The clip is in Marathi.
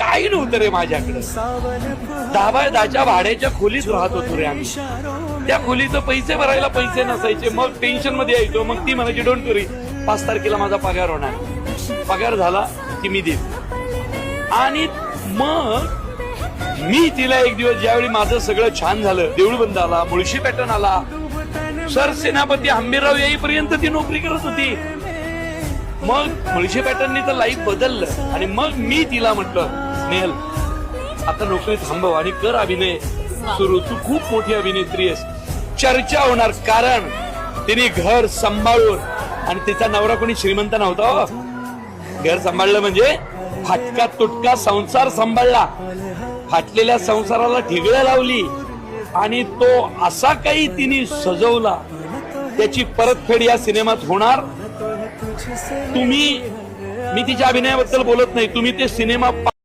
काही नव्हतं रे माझ्याकडे. 10x10च्या भाड्याच्या खोलीत राहत होतो रे आम्ही. त्या खोलीचं पैसे भरायला पैसे नसायचे. मग टेन्शन मध्ये यायचो. मग ती म्हणायची डोंट वरी, 5 तारखेला माझा पगार होणार. पगार झाला की मी देईन. आणि मग मी तिला एक दिवस ज्यावेळी माझं सगळं छान झालं, देऊळ बंद आला, मुळशी पॅटर्न आला, सरसेनापती हंबीरराव येईपर्यंत ती नोकरी करत होती. मग मुळशी पॅटर्ननी तर लाईफ बदललं. आणि मग मी तिला म्हटलं, स्नेहल आता नोकरी थांबव आणि कर अभिनय सुरू. तू खूप मोठी अभिनेत्री आहेस. चर्चा होणार. कारण तिने घर सांभाळून, आणि तिचा नवरा कोणी श्रीमंत नव्हता हो. घर सांभाळलं म्हणजे फाटका तुटका संसार सांभाळला. फाटलेल्या संसाराला ठिगळ्या लावली आणि तो असा काही तिने सजवला. त्याची परतफेड या सिनेमात होणार. तुम्ही, मी तिच्या अभिनयाबद्दल बोलत नाही, तुम्ही ते सिनेमा